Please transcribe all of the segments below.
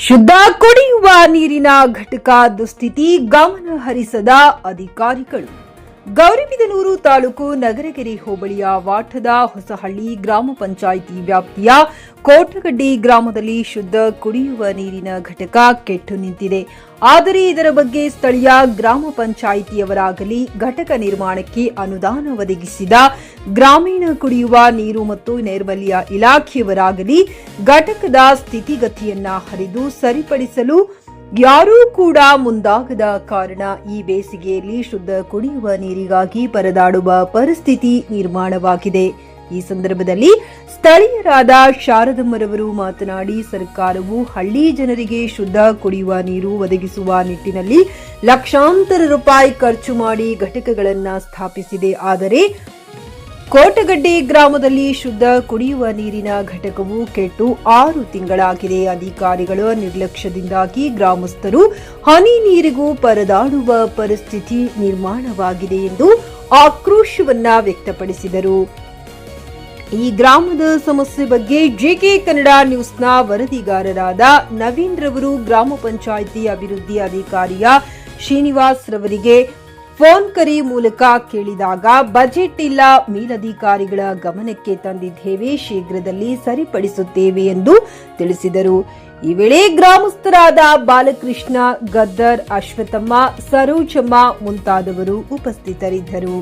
ಶುದ್ಧ ಕುಡಿಯುವ ನೀರಿನ ಘಟಕ ದುಸ್ಥಿತಿ ಗಮನ ಹರಿಸದ ಅಧಿಕಾರಿಗಳು. ಗೌರಿಬಿದನೂರು ತಾಲೂಕು ನಗರಗೆರೆ ಹೋಬಳಿಯ ವಾಠದ ಹೊಸಹಳ್ಳಿ ಗ್ರಾಮ ಪಂಚಾಯಿತಿ ವ್ಯಾಪ್ತಿಯ ಕೋಟಗಡ್ಡಿ ಗ್ರಾಮದಲ್ಲಿ ಶುದ್ಧ ಕುಡಿಯುವ ನೀರಿನ ಘಟಕ ಕೆಟ್ಟು ನಿಂತಿದೆ. ಆದರೆ ಇದರ ಬಗ್ಗೆ ಸ್ಥಳೀಯ ಗ್ರಾಮ ಪಂಚಾಯಿತಿಯವರಾಗಲಿ ಘಟಕ ನಿರ್ಮಾಣಕ್ಕೆ ಅನುದಾನ ಒದಗಿಸಿದ ಗ್ರಾಮೀಣ ಕುಡಿಯುವ ನೀರು ಮತ್ತು ನೈರ್ಮಲ್ಯ ಇಲಾಖೆಯವರಾಗಲಿ ಘಟಕದ ಸ್ಥಿತಿಗತಿಯನ್ನ ಹರಿದು ಸರಿಪಡಿಸಲು ಯಾರೂ ಕೂಡ ಮುಂದಾಗದ ಕಾರಣ ಈ ಬೇಸಿಗೆಯಲ್ಲಿ ಶುದ್ಧ ಕುಡಿಯುವ ನೀರಿಗಾಗಿ ಪರದಾಡುವ ಪರಿಸ್ಥಿತಿ ನಿರ್ಮಾಣವಾಗಿದೆ. ಈ ಸಂದರ್ಭದಲ್ಲಿ ಸ್ಥಳೀಯರಾದ ಶಾರದಮ್ಮರವರು ಮಾತನಾಡಿ, ಸರ್ಕಾರವು ಹಳ್ಳಿ ಜನರಿಗೆ ಶುದ್ಧ ಕುಡಿಯುವ ನೀರು ಒದಗಿಸುವ ನಿಟ್ಟಿನಲ್ಲಿ ಲಕ್ಷಾಂತರ ರೂಪಾಯಿ ಖರ್ಚು ಮಾಡಿ ಘಟಕಗಳನ್ನು ಸ್ಥಾಪಿಸಿದೆ. ಆದರೆ ಕೋಟಗಡ್ಡಿ ಗ್ರಾಮದಲ್ಲಿ ಶುದ್ಧ ಕುಡಿಯುವ ನೀರಿನ ಘಟಕವು ಕೆಟ್ಟು 6 ತಿಂಗಳಾಗಿದೆ. ಅಧಿಕಾರಿಗಳ ನಿರ್ಲಕ್ಷ್ಯದಿಂದಾಗಿ ಗ್ರಾಮಸ್ಥರು ಹನಿ ನೀರಿಗೂ ಪರದಾಡುವ ಪರಿಸ್ಥಿತಿ ನಿರ್ಮಾಣವಾಗಿದೆ ಎಂದು ಆಕ್ರೋಶವನ್ನ ವ್ಯಕ್ತಪಡಿಸಿದರು. ಈ ಗ್ರಾಮದ ಸಮಸ್ಯೆ ಬಗ್ಗೆ ಜೆಕೆ ಕನ್ನಡ ನ್ಯೂಸ್ನ ವರದಿಗಾರರಾದ ನವೀನ್ ರವರು ಗ್ರಾಮ ಪಂಚಾಯಿತಿ ಅಭಿವೃದ್ಧಿ ಅಧಿಕಾರಿಯ ಶ್ರೀನಿವಾಸ್ ರವರಿಗೆ ಫೋನ್ ಕರೆ ಮೂಲಕ ಕೇಳಿದಾಗ ಬಜೆಟ್ ಇಲ್ಲ, ಮೇಲಧಿಕಾರಿಗಳ ಗಮನಕ್ಕೆ ತಂದಿದ್ದೇವೆ, ಶೀಘ್ರದಲ್ಲಿ ಸರಿಪಡಿಸುತ್ತೇವೆ ಎಂದು ತಿಳಿಸಿದರು. ಈ ವೇಳೆ ಗ್ರಾಮಸ್ಥರಾದ ಬಾಲಕೃಷ್ಣ, ಗದ್ದರ್, ಅಶ್ವಥಮ್ಮ, ಸರೋಜಮ್ಮ ಮುಂತಾದವರು ಉಪಸ್ಥಿತರಿದ್ದರು.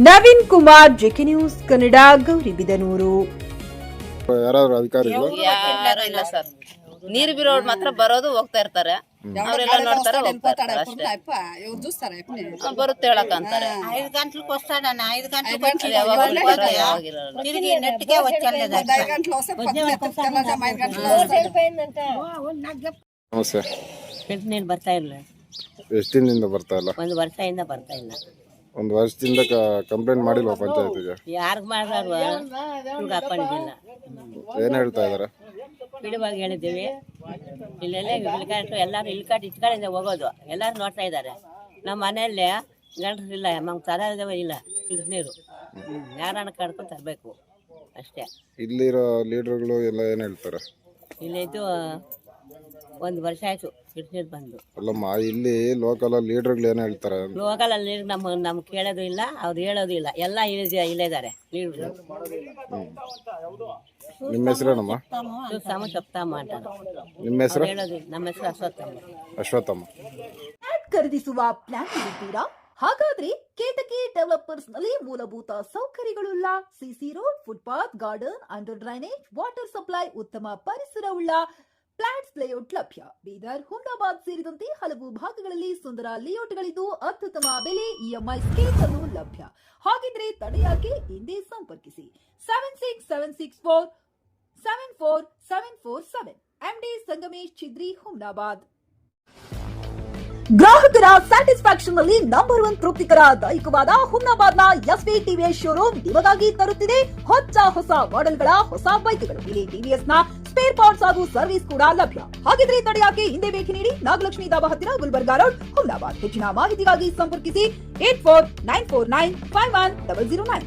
Naveen Kumar, JK news Kannada, Gauribidanur. ಯಾರು ಇಲ್ಲ ಸರ್. ನೀರು ಬಿರೋರು ಮಾತ್ರ ಬರೋದು ಹೋಗ್ತಾ ಇರ್ತಾರೆ. ಅವರೆಲ್ಲ ನೋಡ್ತಾರೆ ಅಷ್ಟೇ. ಬರುತ್ತೆ ಹೇಳಕ್ ಅಂತಾರೆ. 5 ಗಂಟలకు వస్తాడన్న 5 గంటలకు తిరిగి నెట్టికే వచ్చేది. ನೀರು ಬರ್ತಾ ಇಲ್ಲ. ಎಷ್ಟು ದಿನದಿಂದ ಬರ್ತಾ ಇಲ್ಲ? ಒಂದು ವರ್ಷದಿಂದ ಬರ್ತಾ ಇಲ್ಲ. ಒಂದು ವರ್ಷದಿಂದ ಕಂಪ್ಲೇಂಟ್ ಮಾಡಿಲ್ವಾ ಪಂಚಾಯತಿಗೆ? ಯಾರಿಗೆ ಮಾಡಿದ್ರು ಹಾಕೊಂಡಿದ್ದಿಲ್ಲ. ಏನ್ ಹೇಳ್ತಾ ಇದಾರೆ? ಬಿಡುವಾಗಿ ಹೇಳಿದ್ದೀವಿ. ಇಲ್ಲೆಲ್ಲ ಇಲ್ಕಾಟು ಎಲ್ಲರೂ ಇಲ್ಕಾಟು ಇಟ್ಕೊಂಡಿಂದ ಹೋಗೋದು ಎಲ್ಲರೂ ನೋಡ್ತಾ ಇದ್ದಾರೆ. ನಮ್ಮ ಮನೆಯಲ್ಲೇ ಗಂಡರಿಲ್ಲ, ನಮ್ಗೆ ತರೋದೇ ಇಲ್ಲ ನೀರು. ಯಾರನ್ನ ಕಡ್ಕೊಂಡು ತರಬೇಕು ಅಷ್ಟೇ. ಇಲ್ಲಿರೋ ಲೀಡರ್ಗಳು ಎಲ್ಲ ಏನ್ ಹೇಳ್ತಾರೆ? ಇಲ್ಲಿದ್ದು 1 ವರ್ಷ ಆಯ್ತು ನೀರು ಬಂದು. ಅಲ್ಲಮ್ಮ, ಇಲ್ಲಿ ಲೋಕಲ್ ಲೀಡರ್ಗಳು ಏನ್ ಹೇಳ್ತಾರೆ? ಲೋಕಲಲ್ಲಿ ನೀರು ನಮ್ಗೆ ಕೇಳೋದು ಇಲ್ಲ, ಅವ್ರು ಹೇಳೋದು ಇಲ್ಲ. ಎಲ್ಲ ಇಲ್ಲೇ ಇದ್ದಾರೆ ಲೀಡ್ರು. ನಿಮ್ಮ ಹೆಸರೇನಮ್ಮ? ಸಪ್ತಮ್ಮ ಅಂತಾರೆ. ನಿಮ್ಮ ಹೆಸರು? ನಮ್ಮ ಹೆಸರು ಅಶ್ವತ್ಥಮ್ಮ. ಅಶ್ವತ್ಥಮ್ಮ. ಖರೀದಿಸುವ ಪ್ಲಾನ್ ಇದ್ದೀರಾ? ಹಾಗಾದ್ರೆ ಕೇತಕಿ ಡೆವಲಪರ್ಸ್ ನಲ್ಲಿ ಮೂಲಭೂತ ಸೌಕರ್ಯಗಳುಳ್ಳ CC road, footpath, garden, under drainage, water supply, ಉತ್ತಮ ಪರಿಸರವುಳ್ಳ ಫ್ಲಾಟ್ಸ್ ಲೇಔಟ್ ಲಭ್ಯ. ಬೀದರ್, ಹುಮ್ನಾಬಾದ್ ಸೇರಿದಂತೆ ಹಲವು ಭಾಗಗಳಲ್ಲಿ ಸುಂದರ ಲೇಔಟ್ಗಳಿದ್ದು ಅತ್ಯುತ್ತಮ ಬೆಲೆ, ಇಎಂಐ ಸ್ಕೀಮ್ಸ್ ಅನ್ನು ಲಭ್ಯ. ಹಾಗಿದ್ರೆ ತಡೆಯಾಕೆ? ಹಿಂದೆ ಸಂಪರ್ಕಿಸಿ 7676474747 ಎಂಡಿ ಸಂಗಮೇಶ್ ಚಿದ್ರಿ, ಹುಮ್ನಾಬಾದ್. ಗ್ರಾಹಕರ ಸ್ಯಾಟಿಸ್ಫ್ಯಾಕ್ಷನ್ ನಲ್ಲಿ ನಂಬರ್ 1 ತೃಪ್ತಿಕರ ದಾಯಕವಾದ ಹುಮ್ನಾಬಾದ್ನ ಎಸ್ವಿ ಟಿವಿಎಸ್ ಶೋರೂಮ್ ನಿಮಗಾಗಿ ತರುತ್ತಿದೆ ಹೊಸ ಮಾಡೆಲ್ಗಳ ಹೊಸ ಬೈಕ್ಗಳು. ಇಲ್ಲಿ ಟಿವಿಎಸ್ ನ ಸ್ಪೇರ್ ಪಾರ್ಟ್ಸ್ ಹಾಗೂ ಸರ್ವಿಸ್ ಕೂಡ ಲಭ್ಯ. ಹಾಗಿದ್ರೆ ತಡೆಯಾಕೆ? ಹಿಂದೆ ಭೇಟಿ ನೀಡಿ, ನಾಗಲಕ್ಷ್ಮಿ ಧಾಬಾ ಹತ್ತಿರ, ಗುಲ್ಬರ್ಗಾ ರೋಡ್, ಹುಮ್ನಾಬಾದ್. ಹೆಚ್ಚಿನ ಮಾಹಿತಿಗಾಗಿ ಸಂಪರ್ಕಿಸಿ 8494951009.